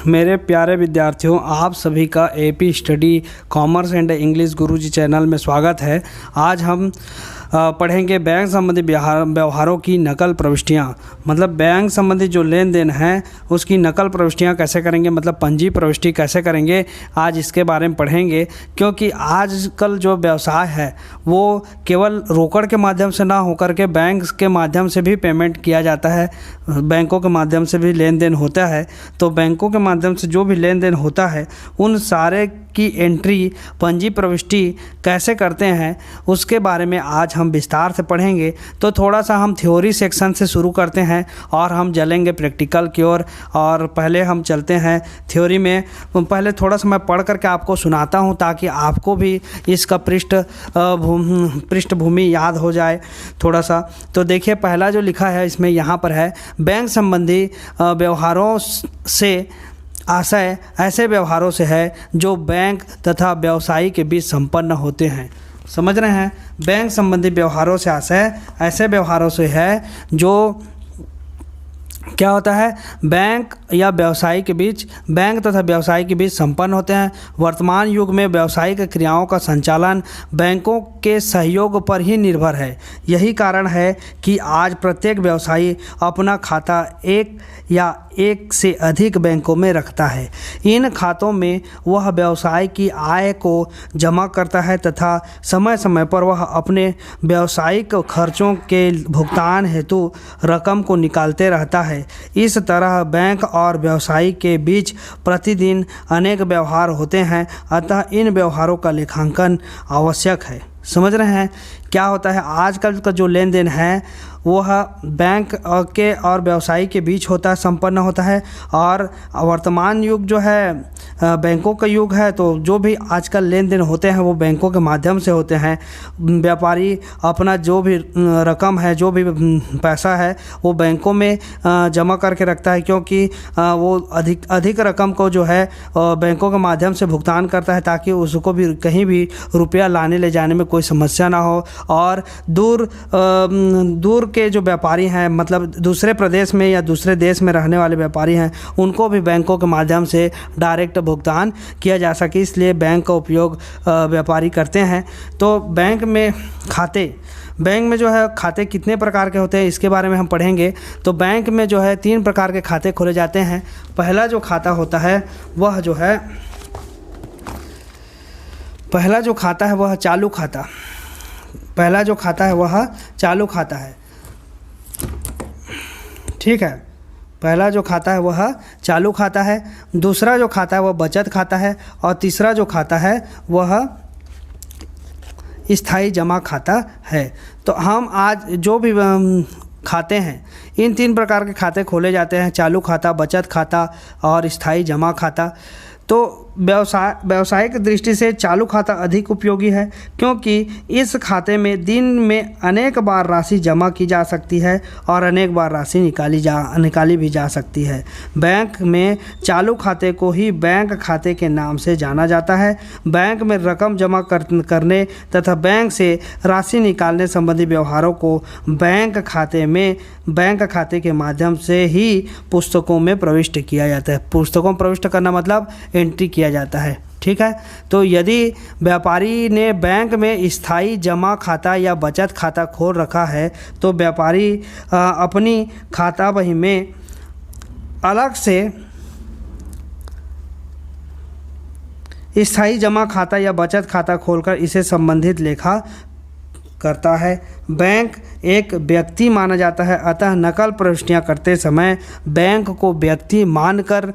मेरे प्यारे विद्यार्थियों, आप सभी का AP study commerce and English Guruji channel में स्वागत है। आज हम पढ़ेंगे बैंक संबंधी व्यवहारों की नकल प्रविष्टियाँ। मतलब बैंक संबंधी जो लेन देन है उसकी नकल प्रविष्टियाँ कैसे करेंगे, मतलब पंजी प्रविष्टि कैसे करेंगे, आज इसके बारे में पढ़ेंगे। क्योंकि आजकल जो व्यवसाय है वो केवल रोकड़ के माध्यम से ना होकर के बैंक के माध्यम से भी पेमेंट किया जाता है, बैंकों के माध्यम से भी लेन देन होता है। तो बैंकों के माध्यम से जो भी लेन देन होता है उन सारे की एंट्री पंजी प्रविष्टि कैसे करते हैं उसके बारे में आज हम विस्तार से पढ़ेंगे। तो थोड़ा सा हम थ्योरी सेक्शन से शुरू करते हैं और हम चलेंगे प्रैक्टिकल की ओर। और पहले हम चलते हैं थ्योरी में। पहले थोड़ा सा मैं पढ़ करके आपको सुनाता हूं ताकि आपको भी इसका पृष्ठभूमि याद हो जाए थोड़ा सा। तो देखिए, पहला जो लिखा है इसमें यहाँ पर है, बैंक संबंधी व्यवहारों से आशय ऐसे व्यवहारों से है जो बैंक तथा व्यवसायी के बीच संपन्न होते हैं। समझ रहे हैं? बैंक संबंधी व्यवहारों से आशय ऐसे व्यवहारों से है जो क्या होता है, बैंक या व्यवसायी के बीच, बैंक तथा व्यवसायी के बीच संपन्न होते हैं। वर्तमान युग में व्यावसायिक क्रियाओं का संचालन बैंकों के सहयोग पर ही निर्भर है। यही कारण है कि आज प्रत्येक व्यवसायी अपना खाता एक या एक से अधिक बैंकों में रखता है। इन खातों में वह व्यवसाय की आय को जमा करता है तथा समय समय पर वह अपने व्यावसायिक खर्चों के भुगतान हेतु रकम को निकालते रहता है। इस तरह बैंक और व्यवसायी के बीच प्रतिदिन अनेक व्यवहार होते हैं, अतः इन व्यवहारों का लेखांकन आवश्यक है। समझ रहे हैं? क्या होता है, आजकल का जो लेन देन है वह बैंक के और व्यवसायी के बीच होता है, संपन्न होता है। और वर्तमान युग जो है बैंकों का युग है, तो जो भी आजकल लेन देन होते हैं वो बैंकों के माध्यम से होते हैं। व्यापारी अपना जो भी रकम है, जो भी पैसा है वो बैंकों में जमा करके रखता है, क्योंकि वो अधिक रकम को जो है बैंकों के माध्यम से भुगतान करता है ताकि उसको भी कहीं भी रुपया लाने ले जाने में कोई समस्या ना हो। और दूर के जो व्यापारी हैं, मतलब दूसरे प्रदेश में या दूसरे देश में रहने वाले व्यापारी हैं, उनको भी बैंकों के माध्यम से डायरेक्ट भुगतान किया जा सके, इसलिए बैंक का उपयोग व्यापारी करते हैं। तो बैंक में जो है खाते कितने प्रकार के होते हैं इसके बारे में हम पढ़ेंगे। तो बैंक में जो है 3 प्रकार के खाते खोले जाते हैं। पहला जो खाता होता है वह चालू खाता। पहला जो खाता है वह चालू खाता है, ठीक है। पहला जो खाता है वह चालू खाता है, दूसरा जो खाता है वह बचत खाता है, और तीसरा जो खाता है वह स्थायी जमा खाता है। तो हम आज जो भी खाते हैं, इन 3 प्रकार के खाते खोले जाते हैं, चालू खाता, बचत खाता और स्थायी जमा खाता। तो व्यवसायिक दृष्टि से चालू खाता अधिक उपयोगी है, क्योंकि इस खाते में दिन में अनेक बार राशि जमा की जा सकती है और अनेक बार राशि निकाली भी जा सकती है। बैंक में चालू खाते को ही बैंक खाते के नाम से जाना जाता है। बैंक में रकम जमा करने तथा बैंक से राशि निकालने संबंधी व्यवहारों को बैंक खाते के माध्यम से ही पुस्तकों में प्रविष्ट किया जाता है। पुस्तकों में प्रविष्ट करना मतलब एंट्री किया जाता है, ठीक है। तो यदि व्यापारी ने बैंक में स्थायी जमा खाता या बचत खाता खोल रखा है तो व्यापारी अपनी खाता बही में अलग से स्थायी जमा खाता या बचत खाता खोलकर इसे संबंधित लेखा करता है। बैंक एक व्यक्ति माना जाता है, अतः नकल प्रविष्टियां करते समय बैंक को व्यक्ति मानकर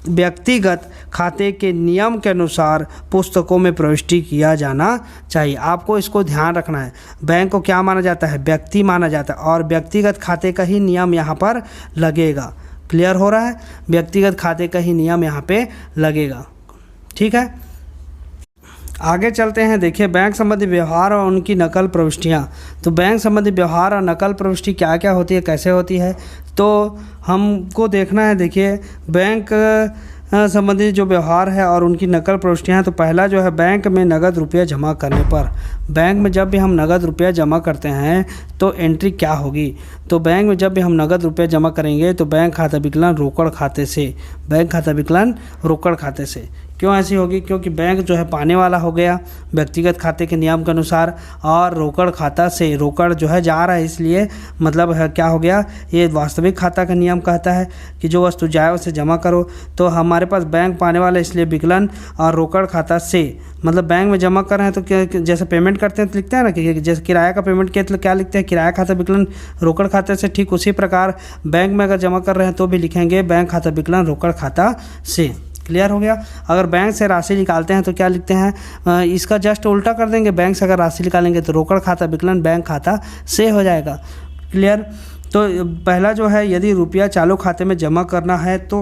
व्यक्तिगत खाते के नियम के अनुसार पुस्तकों में प्रविष्टि किया जाना चाहिए। आपको इसको ध्यान रखना है। बैंक को क्या माना जाता है? व्यक्ति माना जाता है, और व्यक्तिगत खाते का ही नियम यहाँ पर लगेगा। क्लियर हो रहा है? व्यक्तिगत खाते का ही नियम यहाँ पे लगेगा, ठीक है। आगे चलते हैं। देखिए, बैंक संबंधी व्यवहार और उनकी नकल प्रविष्टियाँ। तो बैंक संबंधी व्यवहार और नकल प्रविष्टि क्या क्या होती है, कैसे होती है, तो हमको देखना है। देखिए, बैंक संबंधित जो व्यवहार है और उनकी नकल प्रविष्टियाँ हैं। तो पहला जो है बैंक में नगद रुपया जमा करने पर, बैंक में जब भी हम नगद रुपया जमा करते हैं तो एंट्री क्या होगी। तो बैंक में जब भी हम नगद रुपया जमा करेंगे तो बैंक खाता विकलन रोकड़ खाते से, बैंक खाता विकलन रोकड़ खाते से। क्यों ऐसी होगी, क्योंकि बैंक जो है पाने वाला हो गया व्यक्तिगत खाते के नियम के अनुसार, और रोकड़ खाता से रोकड़ जो है जा रहा है, इसलिए मतलब है क्या हो गया, ये वास्तविक खाता का नियम कहता है कि जो वस्तु जाए उसे जमा करो। तो हमारे पास बैंक पाने वाला, इसलिए विकलन और रोकड़ खाता से, मतलब बैंक में जमा कर रहे हैं तो क्या, जैसे पेमेंट करते हैं तो लिखते हैं ना कि जैसे किराया का पेमेंट किया तो क्या लिखते हैं, किराया खाता विकलन रोकड़ खाते से। ठीक उसी प्रकार बैंक में अगर जमा कर रहे हैं तो भी लिखेंगे बैंक खाता विकलन रोकड़ खाता से। क्लियर हो गया। अगर बैंक से राशि निकालते हैं तो क्या लिखते हैं, इसका जस्ट उल्टा कर देंगे, बैंक से अगर राशि निकालेंगे तो रोकड़ खाता विकलन बैंक खाता से हो जाएगा। क्लियर। तो पहला जो है यदि रुपया चालू खाते में जमा करना है तो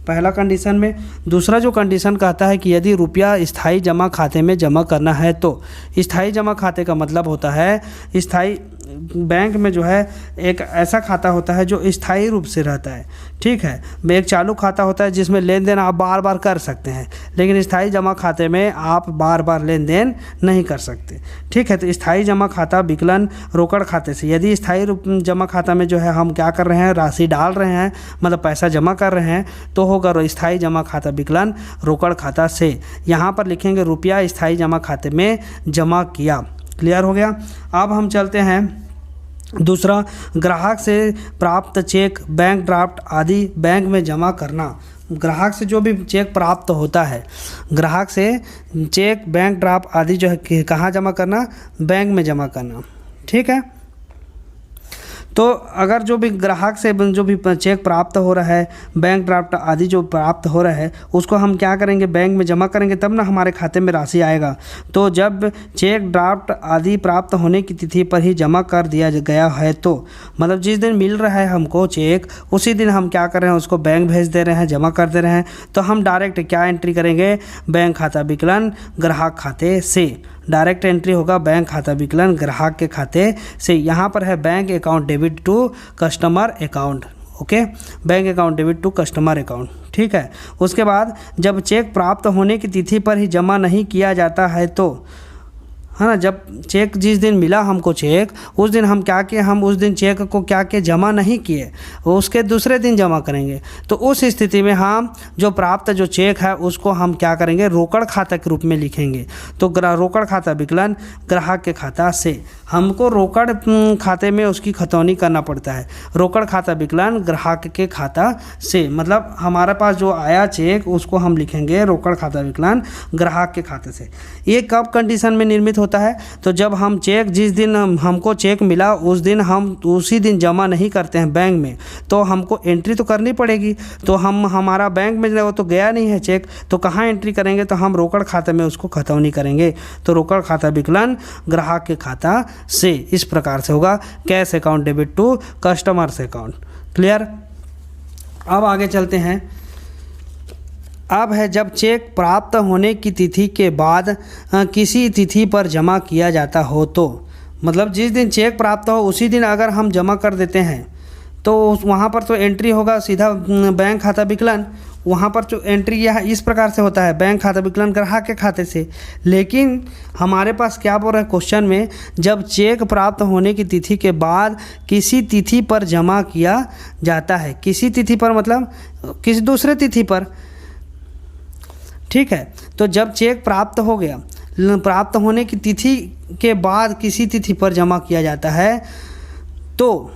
पहला कंडीशन में। दूसरा जो कंडीशन कहता है कि यदि रुपया स्थायी जमा खाते में जमा करना है तो। स्थायी जमा खाते का मतलब होता है, स्थायी बैंक में जो है एक ऐसा खाता होता है जो स्थायी रूप से रहता है। ठीक है, एक चालू खाता होता है जिसमें लेन देन आप बार बार कर सकते हैं, लेकिन स्थायी जमा खाते में आप बार बार लेन देन नहीं कर सकते। ठीक है, तो स्थायी जमा खाता विकलन रोकड़ खाते से। यदि स्थायी जमा खाता में जो है हम क्या कर रहे हैं, राशि डाल रहे हैं, मतलब पैसा जमा कर रहे हैं, तो होगा स्थायी जमा खाता विकलन रोकड़ खाता से। यहाँ पर लिखेंगे रुपया स्थायी जमा खाते में जमा किया। क्लियर हो गया। अब हम चलते हैं दूसरा, ग्राहक से प्राप्त चेक, बैंक ड्राफ्ट आदि बैंक में जमा करना। ग्राहक से जो भी चेक प्राप्त होता है, ग्राहक से चेक, बैंक ड्राफ्ट आदि जो है कहाँ जमा करना, बैंक में जमा करना। ठीक है, तो अगर जो भी ग्राहक से जो भी चेक प्राप्त हो रहा है, बैंक ड्राफ्ट आदि जो प्राप्त हो रहा है, उसको हम क्या करेंगे, बैंक में जमा करेंगे, तब ना हमारे खाते में राशि आएगा। तो जब चेक ड्राफ्ट आदि प्राप्त होने की तिथि पर ही जमा कर दिया गया है, तो मतलब जिस दिन मिल रहा है हमको चेक, उसी दिन हम क्या कर रहे हैं, उसको बैंक भेज दे रहे हैं, जमा कर दे रहे हैं। तो हम डायरेक्ट क्या एंट्री करेंगे, बैंक खाता विकलन ग्राहक खाते से। डायरेक्ट एंट्री होगा बैंक खाता विकलन ग्राहक के खाते से। यहाँ पर है bank account debit to customer account. Okay, bank account debit to customer account. ठीक है, उसके बाद जब चेक प्राप्त होने की तिथि पर ही जमा नहीं किया जाता है तो, है ना, जब चेक जिस दिन मिला हमको चेक, उस दिन हम क्या किए, हम उस दिन चेक को क्या किए, जमा नहीं किए, उसके दूसरे दिन जमा करेंगे। तो उस स्थिति में हम जो प्राप्त जो चेक है उसको हम क्या करेंगे, रोकड़ खाता के रूप में लिखेंगे। तो रोकड़ खाता विकलन ग्राहक के खाता से। हमको रोकड़ खाते में उसकी खतौनी करना पड़ता है। रोकड़ खाता विकलन ग्राहक के खाता से, मतलब हमारे पास जो आया चेक उसको हम लिखेंगे रोकड़ खाता विकलन ग्राहक के खाते से। ये कब कंडीशन में निर्मित होता है, तो जब हम चेक, जिस दिन हमको चेक मिला उस दिन हम उसी दिन जमा नहीं करते हैं बैंक में, तो हमको एंट्री तो करनी पड़ेगी। तो हम हमारा बैंक में वो तो गया नहीं है चेक, तो कहाँ एंट्री करेंगे, तो हम रोकड़ खाते में उसको खतौनी करेंगे। तो रोकड़ खाता विकलन ग्राहक के खाता से। इस प्रकार से होगा cash account debit to customer's account. Clear. अब आगे चलते हैं। अब है जब चेक प्राप्त होने की तिथि के बाद किसी तिथि पर जमा किया जाता हो तो, मतलब जिस दिन चेक प्राप्त हो उसी दिन अगर हम जमा कर देते हैं तो वहाँ पर तो एंट्री होगा सीधा बैंक खाता विकलन। वहाँ पर जो एंट्री यह इस प्रकार से होता है, बैंक खाता विकलन ग्राहक के खाते से। लेकिन हमारे पास क्या बोल रहा है क्वेश्चन में, जब चेक प्राप्त होने की तिथि के बाद किसी तिथि पर जमा किया जाता है। किसी तिथि पर मतलब किसी दूसरे तिथि पर। ठीक है, तो जब चेक प्राप्त हो गया, प्राप्त होने की तिथि के बाद किसी तिथि पर जमा किया जाता है, तो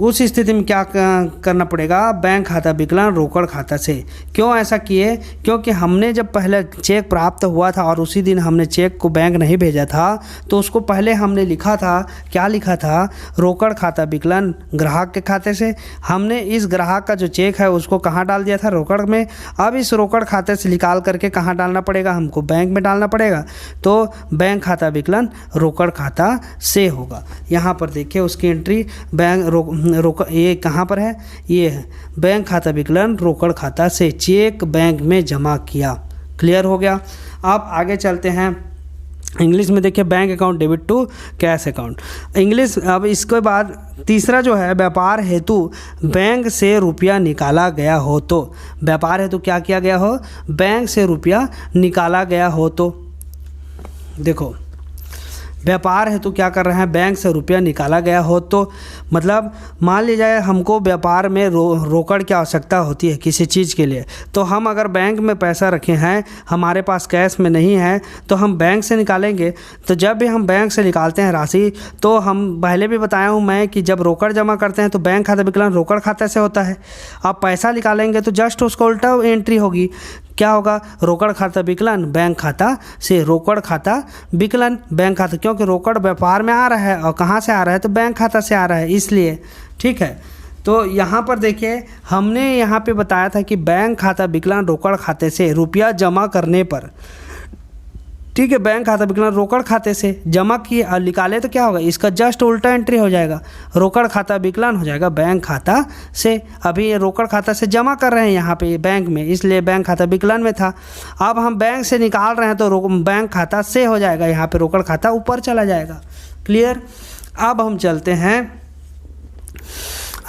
उस स्थिति में क्या करना पड़ेगा, बैंक खाता विकलन रोकड़ खाता से। क्यों ऐसा किए, क्योंकि हमने जब पहले चेक प्राप्त हुआ था और उसी दिन हमने चेक को बैंक नहीं भेजा था, तो उसको पहले हमने लिखा था, क्या लिखा था, रोकड़ खाता विकलन ग्राहक के खाते से। हमने इस ग्राहक का जो चेक है उसको कहाँ डाल दिया था, रोकड़ में। अब इस रोकड़ खाते से निकाल करके कहाँ डालना पड़ेगा, हमको बैंक में डालना पड़ेगा। तो बैंक खाता विकलन रोकड़ खाता से होगा। यहाँ पर देखिए उसकी एंट्री बैंक ये कहाँ पर है, ये है बैंक खाता विकलन रोकड़ खाता से, चेक बैंक में जमा किया। क्लियर हो गया। अब आगे चलते हैं। इंग्लिश में देखिए bank account debit to cash account English. अब इसके बाद तीसरा जो है, व्यापार हेतु बैंक से रुपया निकाला गया हो तो, व्यापार हेतु क्या किया गया हो, बैंक से रुपया निकाला गया हो तो। देखो व्यापार हेतु क्या कर रहे हैं, बैंक से रुपया निकाला गया हो तो मतलब मान लीजिए हमको व्यापार में रोकड़ की आवश्यकता होती है किसी चीज़ के लिए, तो हम अगर बैंक में पैसा रखे हैं, हमारे पास कैश में नहीं है, तो हम बैंक से निकालेंगे। तो जब भी हम बैंक से निकालते हैं राशि, तो हम पहले भी बताया हूँ मैं कि जब रोकड़ जमा करते हैं तो बैंक खाता विकलन रोकड़ खाते से होता है। आप पैसा निकालेंगे तो जस्ट उसको उल्टा एंट्री होगी, क्या होगा, रोकड़ खाता विकलन बैंक खाता से, रोकड़ खाता विकलन बैंक खाता, क्योंकि रोकड़ व्यापार में आ रहा है और कहाँ से आ रहा है, तो बैंक खाता से आ रहा है, इसलिए। ठीक है, तो यहाँ पर देखिए हमने यहाँ पे बताया था कि बैंक खाता विकलन रोकड़ खाते से रुपया जमा करने पर, ठीक है, बैंक खाता विकलन रोकड़ खाते से जमा किए और निकाले तो क्या होगा, इसका जस्ट उल्टा एंट्री हो जाएगा, रोकड़ खाता विकलन हो जाएगा बैंक खाता से। अभी ये रोकड़ खाता से जमा कर रहे हैं यहाँ पे बैंक में, इसलिए बैंक खाता विकलन में था। अब हम बैंक से निकाल रहे हैं तो बैंक खाता से हो जाएगा, यहाँ पे रोकड़ खाता ऊपर चला जाएगा। क्लियर। अब हम चलते हैं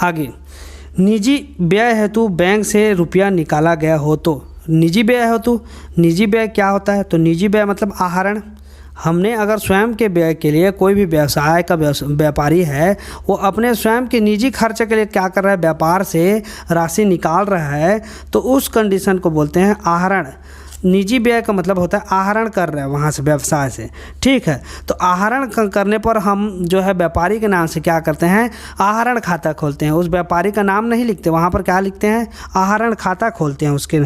आगे। निजी व्यय हेतु बैंक से रुपया निकाला गया हो तो, निजी व्यय हो तो निजी व्यय क्या होता है, तो निजी व्यय मतलब आहरण। हमने अगर स्वयं के व्यय के लिए, कोई भी व्यवसाय का व्यापारी है वो अपने स्वयं के निजी खर्च के लिए क्या कर रहा है, व्यापार से राशि निकाल रहा है, तो उस कंडीशन को बोलते हैं आहरण। निजी व्यय का मतलब होता है आहरण कर रहे हैं वहाँ से, व्यवसाय से। ठीक है, तो आहरण करने पर हम जो है व्यापारी के नाम से क्या करते हैं, आहरण खाता खोलते हैं। उस व्यापारी का नाम नहीं लिखते, वहाँ पर क्या लिखते हैं, आहरण खाता खोलते हैं, उसके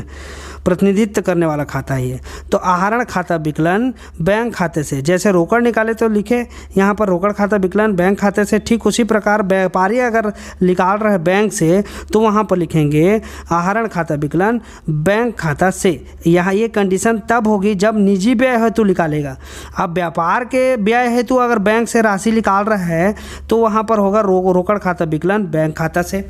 प्रतिनिधित्व करने वाला खाता ही है। तो आहरण खाता विकलन बैंक खाते से, जैसे रोकड़ निकाले तो लिखे यहाँ पर रोकड़ खाता विकलन बैंक खाते से, ठीक उसी प्रकार व्यापारी अगर निकाल रहे बैंक से तो वहाँ पर लिखेंगे आहरण खाता विकलन बैंक खाता से। यहाँ ये कंडीशन तब होगी जब निजी व्यय हेतु निकालेगा। अब व्यापार के व्यय हेतु अगर बैंक से राशि निकाल रहा है तो वहाँ पर होगा रोकड़ खाता विकलन बैंक खाता से,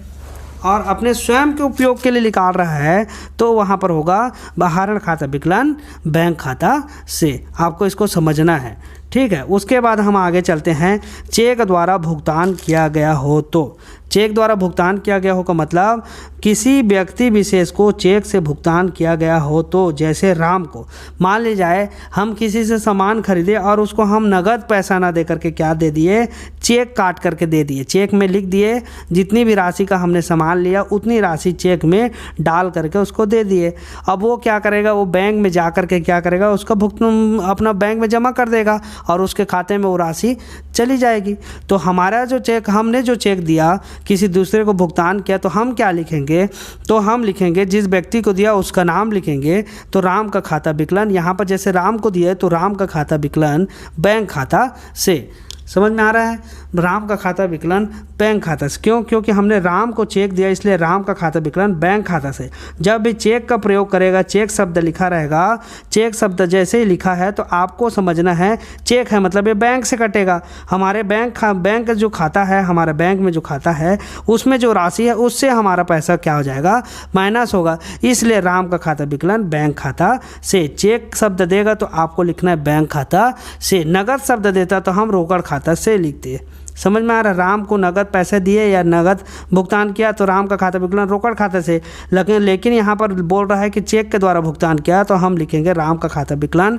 और अपने स्वयं के उपयोग के लिए निकाल रहा है तो वहाँ पर होगा आहरण खाता विकलन बैंक खाता से। आपको इसको समझना है। ठीक है, उसके बाद हम आगे चलते हैं। चेक द्वारा भुगतान किया गया हो तो, चेक द्वारा भुगतान किया गया हो का मतलब किसी व्यक्ति विशेष को चेक से भुगतान किया गया हो तो, जैसे राम को मान ली जाए हम किसी से सामान खरीदे और उसको हम नगद पैसा ना दे करके क्या दे दिए, चेक काट करके दे दिए। चेक में लिख दिए जितनी भी राशि का हमने सामान लिया उतनी राशि चेक में डाल करके उसको दे दिए। अब वो क्या करेगा, वो बैंक में जा करके क्या करेगा, उसका भुगतान अपना बैंक में जमा कर देगा और उसके खाते में वो राशि चली जाएगी। तो हमारा जो चेक, हमने जो चेक दिया किसी दूसरे को भुगतान किया, तो हम क्या लिखेंगे, तो हम लिखेंगे जिस व्यक्ति को दिया उसका नाम लिखेंगे, तो राम का खाता विकलन, यहाँ पर जैसे राम को दिया है तो राम का खाता विकलन बैंक खाता से। समझ में आ रहा है, राम का खाता विकलन बैंक खाता से। क्यों, क्योंकि हमने राम को चेक दिया इसलिए राम का खाता विकलन बैंक खाता से। जब भी चेक का प्रयोग करेगा, चेक शब्द लिखा रहेगा, चेक शब्द जैसे ही लिखा है तो आपको समझना है चेक है मतलब ये बैंक से कटेगा। हमारे बैंक जो खाता है, हमारे बैंक में जो खाता है उसमें जो राशि है उससे हमारा पैसा क्या हो जाएगा, माइनस होगा, इसलिए राम का खाता विकलन बैंक खाता से। चेक शब्द देगा तो आपको लिखना है बैंक खाता से, नगद शब्द देता तो हम रोकड़ खाता से लिखते हैं। समझ में आ रहा है, राम को नगद पैसे दिए या नगद भुगतान किया तो राम का खाता विकलन रोकड़ खाते से, लेकिन यहाँ पर बोल रहा है कि चेक के द्वारा भुगतान किया तो हम लिखेंगे राम का खाता विकलन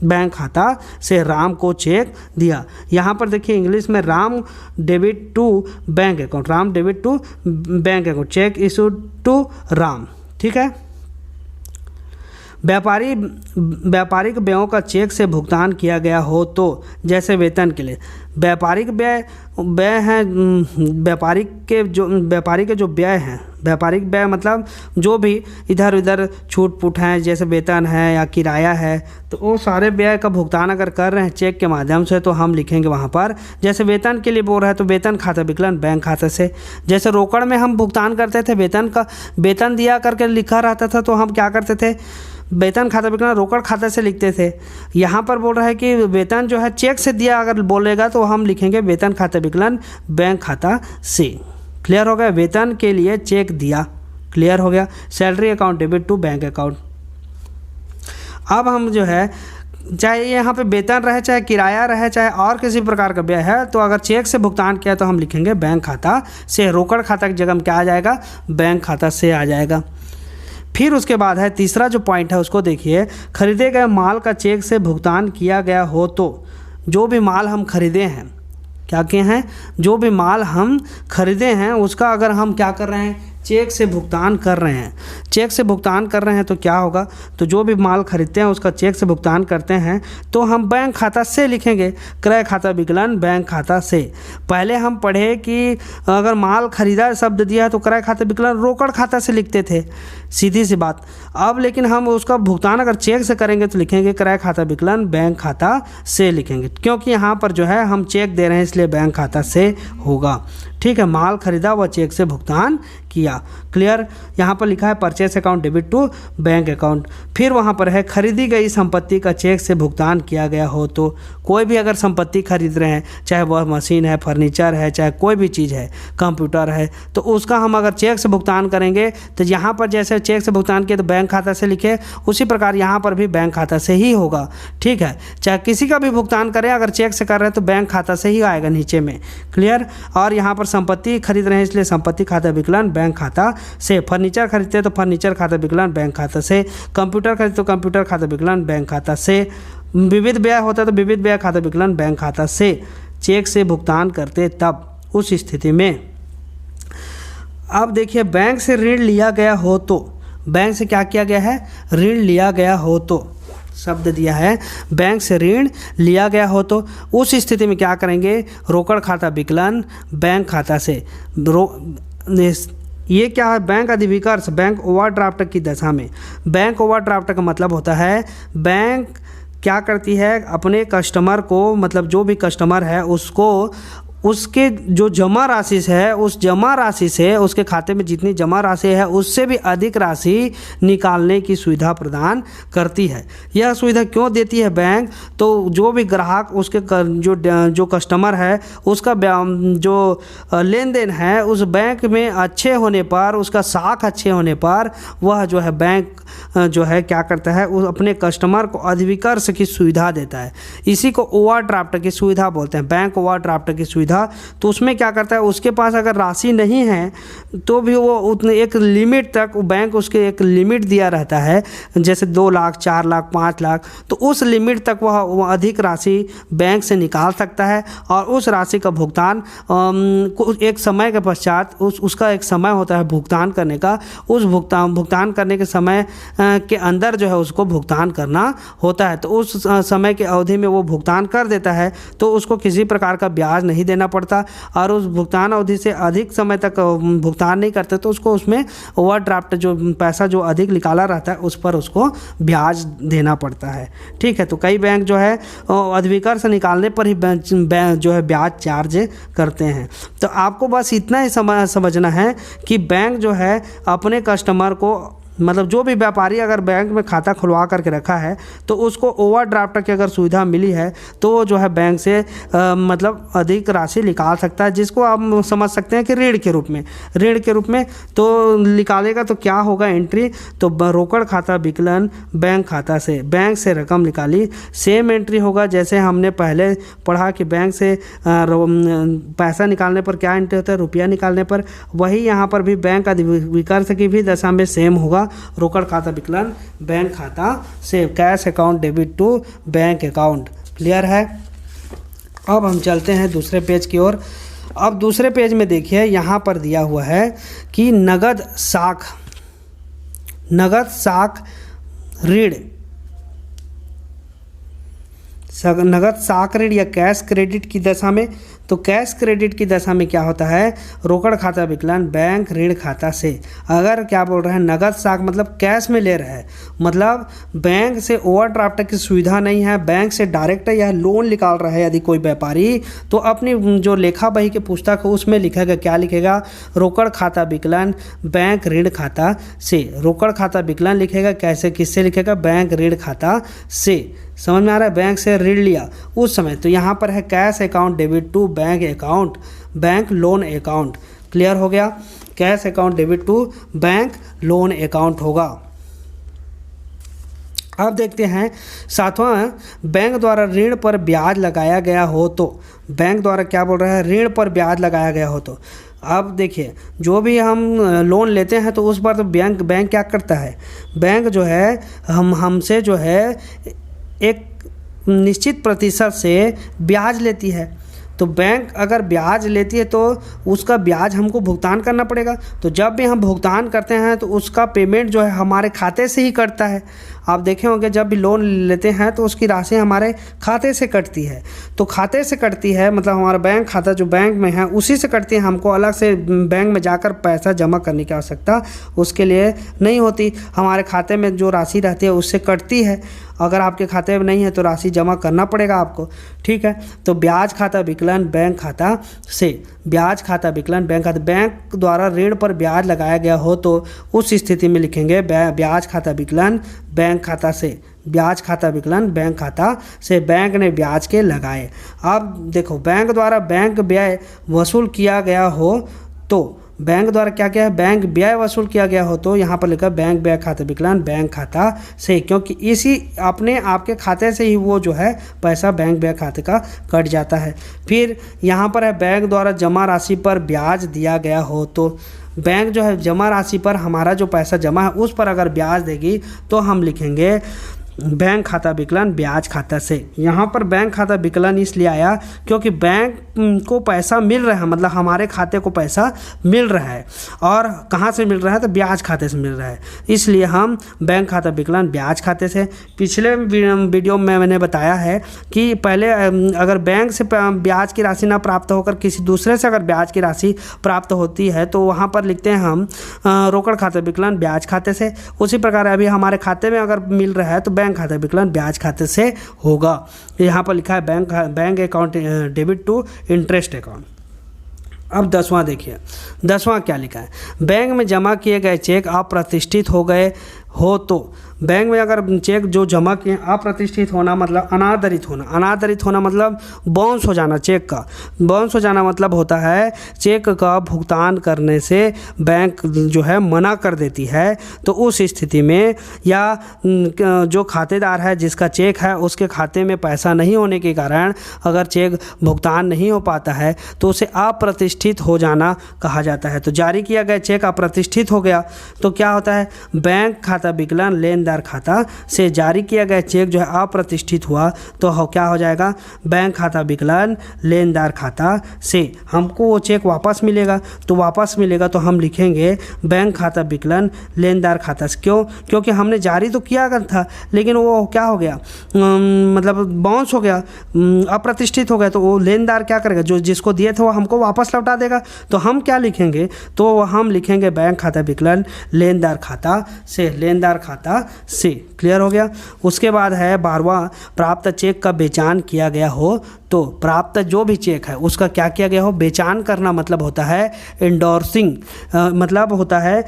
बैंक खाता से, राम को चेक दिया। यहाँ पर देखिए इंग्लिश में Ram debit to bank account, Ram debit to bank account, cheque issued to Ram. ठीक है, व्यापारिक व्ययों का चेक से भुगतान किया गया हो तो, जैसे वेतन के लिए व्यापारिक व्यय हैं, व्यापारी के जो व्यय हैं, व्यापारिक व्यय मतलब जो भी इधर उधर छूट फूट हैं, जैसे वेतन है या किराया है, तो वो सारे व्यय का भुगतान अगर कर रहे हैं चेक के माध्यम से तो हम लिखेंगे वहाँ पर, जैसे वेतन के लिए बोल रहा है तो वेतन खाता विकलन बैंक खाते से। जैसे रोकड़ में हम भुगतान करते थे, वेतन दिया करके लिखा रहता था तो हम क्या करते थे, वेतन खाता विकलन रोकड़ खाते से लिखते थे। यहाँ पर बोल रहा है कि वेतन जो है चेक से दिया अगर बोलेगा तो हम लिखेंगे वेतन खाता विकलन बैंक खाता से। क्लियर हो गया, वेतन के लिए चेक दिया, क्लियर हो गया। Salary account debit to bank account. अब हम जो है चाहे यहाँ पे वेतन रहे, चाहे किराया रहे, चाहे और किसी प्रकार का व्यय है, तो अगर चेक से भुगतान किया तो हम लिखेंगे बैंक खाता से। रोकड़ खाता की जगह में क्या आ जाएगा, बैंक खाता से आ जाएगा। फिर उसके बाद है तीसरा जो पॉइंट है उसको देखिए, खरीदे गए माल का चेक से भुगतान किया गया हो तो, जो भी माल हम खरीदे हैं, क्या किए हैं, जो भी माल हम खरीदे हैं उसका अगर हम क्या कर रहे हैं, चेक से भुगतान कर रहे हैं, चेक से भुगतान कर रहे हैं तो क्या होगा, तो जो भी माल खरीदते हैं उसका चेक से भुगतान करते हैं तो हम बैंक खाता से लिखेंगे, क्रय खाता विकलन बैंक खाता से। पहले हम पढ़े कि अगर माल खरीदा शब्द दिया है तो क्रय खाता विकलन रोकड़ खाता से लिखते थे, सीधी सी बात। अब लेकिन हम उसका भुगतान अगर चेक से करेंगे तो लिखेंगे क्रय खाता विकलन बैंक खाता से लिखेंगे, क्योंकि यहाँ पर जो है हम चेक दे रहे हैं इसलिए बैंक खाता से होगा। ठीक है, माल खरीदा व चेक से भुगतान किया। क्लियर। यहाँ पर लिखा है purchase account debit to bank account. फिर वहाँ पर है खरीदी गई संपत्ति का चेक से भुगतान किया गया हो तो, कोई भी अगर संपत्ति खरीद रहे हैं, चाहे वह मशीन है, फर्नीचर है, चाहे कोई भी चीज़ है, कंप्यूटर है, तो उसका हम अगर चेक से भुगतान करेंगे तो यहाँ पर जैसे चेक से भुगतान किया तो बैंक खाता से लिखे, उसी प्रकार यहाँ पर भी बैंक खाता से ही होगा। ठीक है, चाहे किसी का भी भुगतान करें अगर चेक से कर रहे हैं तो बैंक खाता से ही आएगा नीचे में। क्लियर। और यहाँ पर संपत्ति खरीद रहे हैं इसलिए संपत्ति खाता विकलन बैंक खाता से, फर्नीचर खरीदते हैं तो फर्नीचर खाता विकलन बैंक खाता से, कंप्यूटर खरीदते तो कंप्यूटर खाता विकलन बैंक खाता से, विविध व्यय होता है तो विविध व्यय खाता विकलन बैंक खाता से। चेक से भुगतान करते तब उस स्थिति में। अब देखिए बैंक से ऋण लिया गया हो तो, बैंक से क्या किया गया है, ऋण लिया गया हो तो, शब्द दिया है बैंक से ऋण लिया गया हो तो, उस स्थिति में क्या करेंगे, रोकड़ खाता विकलन बैंक खाता से। ये क्या है, बैंक अधिविकर्ष बैंक ओवरड्राफ्ट की दशा में। बैंक ओवरड्राफ्ट का मतलब होता है बैंक क्या करती है, अपने कस्टमर को, मतलब जो भी कस्टमर है उसको उसके जो जमा राशि है उस जमा राशि से, उसके खाते में जितनी जमा राशि है उससे भी अधिक राशि निकालने की सुविधा प्रदान करती है। यह सुविधा क्यों देती है बैंक, तो जो भी ग्राहक उसके जो कस्टमर है उसका जो लेन देन है उस बैंक में अच्छे होने पर, उसका साख अच्छे होने पर वह जो है बैंक जो है क्या करता है, वो अपने कस्टमर को अधिविकर्ष की सुविधा देता है। इसी को ओवरड्राफ्ट की सुविधा बोलते हैं, बैंक ओवरड्राफ्ट की सुविधा। तो उसमें क्या करता है, उसके पास अगर राशि नहीं है तो भी वो उतने एक लिमिट तक, बैंक उसके एक लिमिट दिया रहता है, जैसे 2 लाख 4 लाख 5 लाख, तो उस लिमिट तक वह अधिक राशि बैंक से निकाल सकता है और उस राशि का भुगतान एक समय के पश्चात उसका एक समय होता है भुगतान करने का, उस भुगतान करने के समय के अंदर जो है उसको भुगतान करना होता है। तो उस समय की अवधि में वो भुगतान कर देता है तो उसको किसी प्रकार का ब्याज नहीं देना पड़ता, और उस भुगतान अवधि से अधिक समय तक भुगतान नहीं करते तो उसको उसमें ओवरड्राफ्ट जो पैसा जो अधिक निकाला रहता है उस पर उसको ब्याज देना पड़ता है। ठीक है, तो कई बैंक जो है अधिविकर्ष निकालने पर ही जो है ब्याज चार्ज करते हैं। तो आपको बस इतना ही समझना है कि बैंक जो है अपने कस्टमर को, मतलब जो भी व्यापारी अगर बैंक में खाता खुलवा करके रखा है तो उसको ओवरड्राफ्ट की अगर सुविधा मिली है तो वो जो है बैंक से मतलब अधिक राशि निकाल सकता है, जिसको आप समझ सकते हैं कि ऋण के रूप में तो निकालेगा। तो क्या होगा एंट्री, तो रोकड़ खाता विकलन बैंक खाता से, बैंक से रकम निकाली। सेम एंट्री होगा जैसे हमने पहले पढ़ा कि बैंक से पैसा निकालने पर क्या एंट्री होता है, रुपया निकालने पर, वही यहाँ पर भी बैंक अधिविकर्ष की भी दशा में सेम होगा, रोकड़ खाता विकलन बैंक खाता से, cash account debit to bank account. Clear है। अब हम चलते हैं दूसरे पेज की ओर। अब दूसरे पेज में देखिए यहाँ पर दिया हुआ है कि नगद साख ऋण, नगद साख ऋण या कैश क्रेडिट की दशा में। तो कैश क्रेडिट की दशा में क्या होता है, रोकड़ खाता विकलन बैंक ऋण खाता से। अगर क्या बोल रहे हैं, नगद साख मतलब कैश में ले रहे हैं, मतलब बैंक से ओवरड्राफ्ट की सुविधा नहीं है, बैंक से डायरेक्ट या लोन निकाल रहा है यदि कोई व्यापारी, तो अपनी जो लेखा बही की पुस्तक है उसमें लिखेगा, क्या लिखेगा, रोकड़ खाता विकलन बैंक ऋण खाता से। रोकड़ खाता विकलन लिखेगा, कैसे किससे लिखेगा, बैंक ऋण खाता से। समझ में आ रहा है, बैंक से ऋण लिया उस समय, तो यहाँ पर है cash account debit to bank account, bank loan account. Clear हो गया, cash account debit to bank loan account होगा। अब देखते हैं सातवां, बैंक द्वारा ऋण पर ब्याज लगाया गया हो तो। बैंक द्वारा क्या बोल रहा है, ऋण पर ब्याज लगाया गया हो तो। अब देखिए, जो भी हम लोन लेते हैं तो उस पर तो बैंक क्या करता है, बैंक जो है हमसे जो है एक निश्चित प्रतिशत से ब्याज लेती है। तो बैंक अगर ब्याज लेती है तो उसका ब्याज हमको भुगतान करना पड़ेगा। तो जब भी हम भुगतान करते हैं तो उसका पेमेंट जो है हमारे खाते से ही कटता है। आप देखे होंगे जब भी लोन लेते हैं तो उसकी राशि हमारे खाते से कटती है। तो खाते से कटती है मतलब हमारा बैंक खाता जो बैंक में है उसी से कटती है। हमको अलग से बैंक में जाकर पैसा जमा करने की आवश्यकता उसके लिए नहीं होती। हमारे खाते में जो राशि रहती है उससे कटती है। अगर आपके खाते में नहीं है तो राशि जमा करना पड़ेगा आपको, ठीक है। तो ब्याज खाता विकलन बैंक खाता से, ब्याज खाता विकलन बैंक खाता, बैंक द्वारा ऋण पर ब्याज लगाया गया हो तो उस स्थिति में लिखेंगे ब्याज खाता विकलन बैंक खाता से, ब्याज खाता विकलन बैंक खाता से बैंक ने ब्याज के लगाए। अब देखो, बैंक द्वारा बैंक व्यय वसूल किया गया हो तो, बैंक द्वारा क्या क्या है, बैंक व्यय वसूल किया गया हो तो यहाँ पर लिखा बैंक व्यय खाता विकलन बैंक खाता से, क्योंकि इसी अपने आपके खाते से ही वो जो है पैसा बैंक व्यय खाते का कट जाता है। फिर यहाँ पर है बैंक द्वारा जमा राशि पर ब्याज दिया गया हो तो, बैंक जो है जमा राशि पर हमारा जो पैसा जमा है उस पर अगर ब्याज देगी तो हम लिखेंगे बैंक खाता विकलन ब्याज खाता से। यहाँ पर बैंक खाता विकलन इसलिए आया क्योंकि बैंक को पैसा मिल रहा है, मतलब हमारे खाते को पैसा मिल रहा है। और कहाँ से मिल रहा है, तो ब्याज खाते से मिल रहा है, इसलिए हम बैंक खाता विकलन ब्याज खाते से। पिछले वीडियो में मैंने बताया है कि पहले अगर बैंक से ब्याज की राशि ना प्राप्त होकर किसी दूसरे से अगर ब्याज की राशि प्राप्त होती है तो वहाँ पर लिखते हैं हम रोकड़ खाता विकलन ब्याज खाते से। उसी प्रकार अभी हमारे खाते में अगर मिल रहा है तो बैंक खाता विकलन ब्याज खाते से होगा। यहाँ पर लिखा है bank account debit to interest account. अब 10वां देखिए, 10वां क्या लिखा है, बैंक में जमा किए गए चेक अप्रतिष्ठित हो गए हो तो। बैंक में अगर चेक जो जमा किए, अप्रतिष्ठित होना मतलब अनादरित होना, अनादरित होना मतलब बाउंस हो जाना, चेक का बाउंस हो जाना मतलब होता है चेक का भुगतान करने से बैंक जो है मना कर देती है। तो उस स्थिति में या जो खातेदार है जिसका चेक है उसके खाते में पैसा नहीं होने के कारण अगर चेक भुगतान नहीं हो पाता है तो उसे अप्रतिष्ठित हो जाना कहा जाता है। तो जारी किया गया चेक अप्रतिष्ठित हो गया तो क्या होता है, बैंक खाता विकलन लेनदार खाता से जारी किया गया चेक जो है अप्रतिष्ठित हुआ तो क्या हो जाएगा, बैंक खाता विकलन लेनदार खाता से हमको वो चेक वापस मिलेगा। तो वापस मिलेगा तो हम लिखेंगे बैंक खाता विकलन लेनदार खाता से। क्यों, क्योंकि हमने जारी तो किया था लेकिन वो क्या हो गया, मतलब बाउंस हो गया, अप्रतिष्ठित हो गया। तो वो लेनदार क्या करेगा, जो जिसको दिए थे वो हमको वापस लौटा देगा। तो हम क्या लिखेंगे, तो हम लिखेंगे बैंक खाता विकलन लेनदार खाता से, लेनदार खाता से। क्लियर हो गया। उसके बाद है 12वां, प्राप्त चेक का बेचान किया गया हो तो। प्राप्त जो भी चेक है उसका क्या किया गया हो, बेचान करना मतलब होता है एंडोर्सिंग, मतलब होता है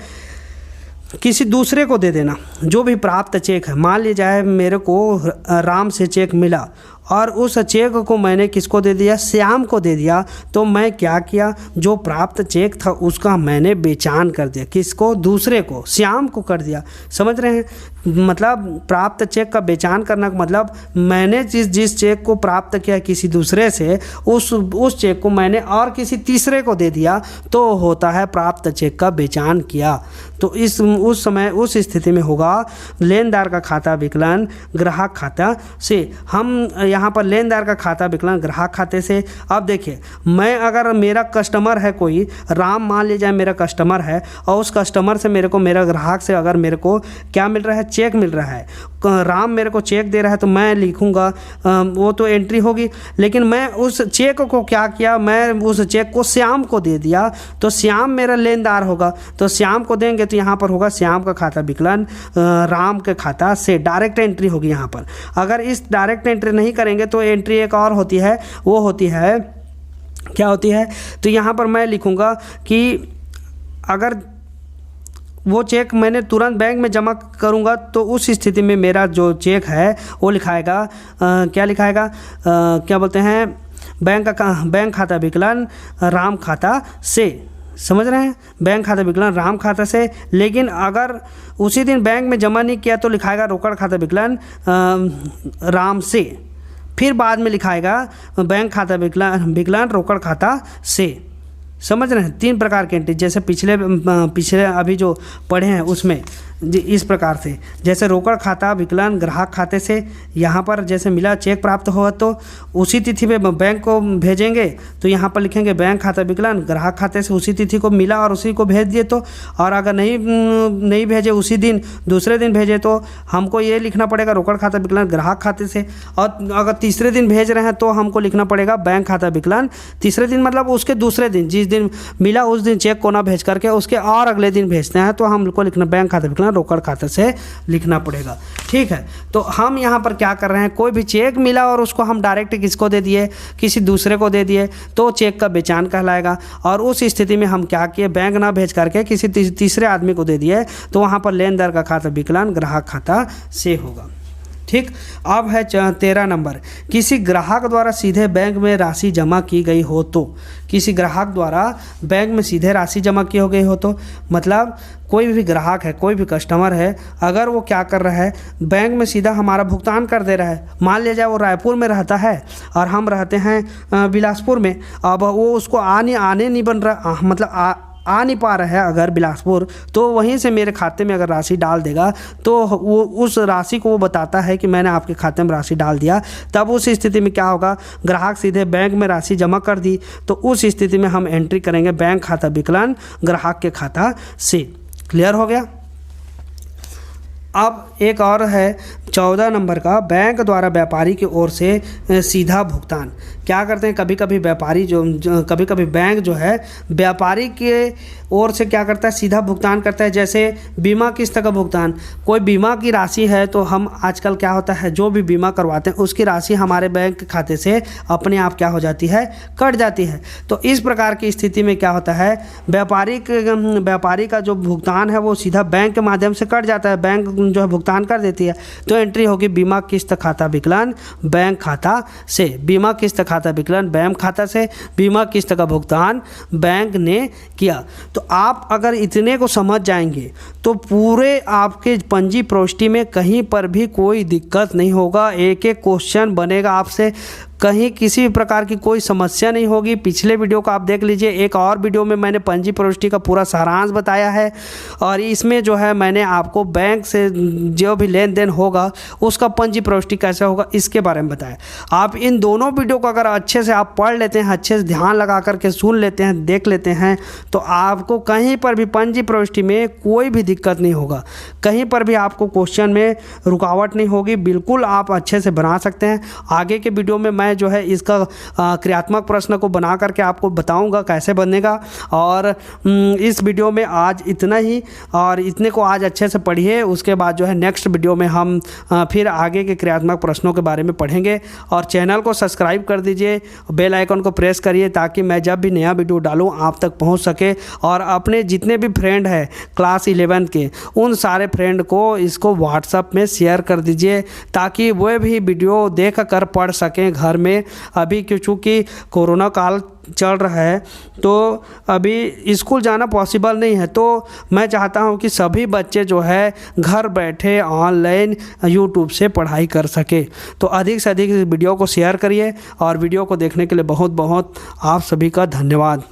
किसी दूसरे को दे देना। जो भी प्राप्त चेक है, मान लीजिए जाए मेरे को राम से चेक मिला और उस चेक को मैंने किसको दे दिया, श्याम को दे दिया। तो मैं क्या किया, जो प्राप्त चेक था उसका मैंने बेचान कर दिया, किसको, दूसरे को, श्याम को कर दिया। समझ रहे हैं, मतलब प्राप्त चेक का बेचान करना का मतलब मैंने जिस चेक को प्राप्त किया किसी दूसरे से उस चेक को मैंने और किसी तीसरे को दे दिया तो होता है प्राप्त चेक का बेचान किया। तो उस समय उस स्थिति में होगा लेनदार का खाता विकलन ग्राहक खाता से। हम यहाँ पर लेनदार का खाता विकलन ग्राहक खाते से। अब देखिए, मैं अगर मेरा कस्टमर है कोई, राम मान लीजिए मेरा कस्टमर है और उस कस्टमर से मेरे को, मेरा ग्राहक से अगर मेरे को क्या मिल रहा है, चेक मिल रहा है, राम मेरे को चेक दे रहा है तो मैं लिखूंगा, वो तो एंट्री होगी। लेकिन मैं उस चेक को क्या किया, मैं उस चेक को श्याम को दे दिया तो श्याम मेरा लेनदार होगा। तो श्याम को देंगे तो यहाँ पर होगा श्याम का खाता विकलन राम के खाता से, डायरेक्ट एंट्री होगी यहाँ पर। अगर इस डायरेक्ट एंट्री नहीं करेंगे तो एंट्री एक और होती है, वो होती है, क्या होती है, तो यहाँ पर मैं लिखूँगा कि अगर वो चेक मैंने तुरंत बैंक में जमा करूंगा तो उस स्थिति में मेरा जो चेक है वो लिखाएगा, क्या लिखाएगा, क्या बोलते हैं, बैंक खाता विकलन राम खाता से, समझ रहे हैं, बैंक खाता विकलन राम खाता से। लेकिन अगर उसी दिन बैंक में जमा नहीं किया तो लिखाएगा रोकड़ खाता विकलन राम से, फिर बाद में लिखाएगा बैंक खाता विकलन रोकड़ खाता से। समझ रहे हैं, 3 प्रकार के एंट्री, जैसे पिछले अभी जो पढ़े हैं उसमें इस प्रकार से, जैसे रोकड़ खाता विकलन ग्राहक खाते से, यहाँ पर जैसे मिला चेक प्राप्त हुआ तो उसी तिथि में बैंक को भेजेंगे, तो यहाँ पर लिखेंगे बैंक खाता विकलन ग्राहक खाते से, उसी तिथि को मिला और उसी को भेज दिए तो। और अगर नहीं भेजे उसी दिन, दूसरे दिन भेजे तो हमको ये लिखना पड़ेगा रोकड़ खाता विकलन ग्राहक खाते से। और अगर तीसरे दिन भेज रहे हैं तो हमको लिखना पड़ेगा बैंक खाता विकलन, तीसरे दिन मतलब उसके दूसरे दिन, जिस दिन मिला उस दिन चेक को ना भेज करके उसके और अगले दिन भेजते हैं तो हमको लिखना बैंक खाता विकलन रोकड़ खाते से लिखना पड़ेगा। ठीक है, तो हम यहाँ पर क्या कर रहे हैं, कोई भी चेक मिला और उसको हम डायरेक्ट किसको दे दिए, किसी दूसरे को दे दिए तो चेक का बेचान कहलाएगा। और उस स्थिति में हम क्या किए, बैंक ना भेज करके किसी तीसरे आदमी को दे दिए तो वहाँ पर लेनदार का खाता विकलन ग्राहक खाता से होगा। ठीक, अब है 13 नंबर, किसी ग्राहक द्वारा सीधे बैंक में राशि जमा की गई हो तो। किसी ग्राहक द्वारा बैंक में सीधे राशि जमा की हो गई हो तो मतलब कोई भी ग्राहक है, कोई भी कस्टमर है, अगर वो क्या कर रहा है, बैंक में सीधा हमारा भुगतान कर दे रहा है। मान लिया जाए वो रायपुर में रहता है और हम रहते हैं बिलासपुर में, अब वो उसको आने नहीं बन रहा, मतलब आ नहीं पा रहा है अगर बिलासपुर, तो वहीं से मेरे खाते में अगर राशि डाल देगा तो वो उस राशि को वो बताता है कि मैंने आपके खाते में राशि डाल दिया। तब उस स्थिति में क्या होगा, ग्राहक सीधे बैंक में राशि जमा कर दी तो उस स्थिति में हम एंट्री करेंगे बैंक खाता विकलन ग्राहक के खाता से। क्लियर हो गया। अब एक और है 14 नंबर का, बैंक द्वारा व्यापारी की ओर से सीधा भुगतान। क्या करते हैं, कभी कभी व्यापारी कभी कभी बैंक जो है व्यापारी के ओर से क्या करता है, सीधा भुगतान करता है। जैसे बीमा किस्त का भुगतान, कोई बीमा की राशि है तो हम आजकल क्या होता है, जो भी बीमा करवाते हैं उसकी राशि हमारे बैंक खाते से अपने आप क्या हो जाती है, कट जाती है। तो इस प्रकार की स्थिति में क्या होता है, व्यापारी का जो भुगतान है वो सीधा बैंक के माध्यम से कट जाता है, बैंक जो है भुगतान कर देती है। तो एंट्री होगी बीमा किस्त खाता विकलन बैंक खाता से। बीमा किस्त खाता विकलन बैंक खाता से, बीमा किस्त का भुगतान बैंक ने किया। तो आप अगर इतने को समझ जाएंगे तो पूरे आपके पंजी प्रविष्टि में कहीं पर भी कोई दिक्कत नहीं होगा। एक एक क्वेश्चन बनेगा आपसे, कहीं किसी भी प्रकार की कोई समस्या नहीं होगी। पिछले वीडियो को आप देख लीजिए, एक और वीडियो में मैंने पंजी प्रविष्टि का पूरा सारांश बताया है और इसमें जो है मैंने आपको बैंक से जो भी लेन देन होगा उसका पंजी प्रविष्टि कैसे होगा इसके बारे में बताया। आप इन दोनों वीडियो को अगर अच्छे से आप पढ़ लेते हैं, अच्छे से ध्यान लगा करके सुन लेते हैं, देख लेते हैं, तो आपको कहीं पर भी पंजी प्रविष्टि में कोई भी दिक्कत नहीं होगा। कहीं पर भी आपको क्वेश्चन में रुकावट नहीं होगी, बिल्कुल आप अच्छे से बना सकते हैं। आगे के वीडियो में मैं जो है इसका क्रियात्मक प्रश्न को बना करके आपको बताऊंगा कैसे बनेगा। और इस वीडियो में आज इतना ही, और इतने को आज अच्छे से पढ़िए। उसके बाद जो है नेक्स्ट वीडियो में हम फिर आगे के क्रियात्मक प्रश्नों के बारे में पढ़ेंगे। और चैनल को सब्सक्राइब कर दीजिए, बेल आइकन को प्रेस करिए ताकि मैं जब भी नया वीडियो डालूँ आप तक पहुँच सके। और अपने जितने भी फ्रेंड हैं क्लास 11 के, उन सारे फ्रेंड को इसको व्हाट्सएप में शेयर कर दीजिए ताकि वे भी वीडियो देख कर पढ़ सकें घर में। अभी चूँकि कोरोना काल चल रहा है तो अभी स्कूल जाना पॉसिबल नहीं है, तो मैं चाहता हूं कि सभी बच्चे जो है घर बैठे ऑनलाइन यूट्यूब से पढ़ाई कर सके। तो अधिक से अधिक वीडियो को शेयर करिए और वीडियो को देखने के लिए बहुत बहुत आप सभी का धन्यवाद।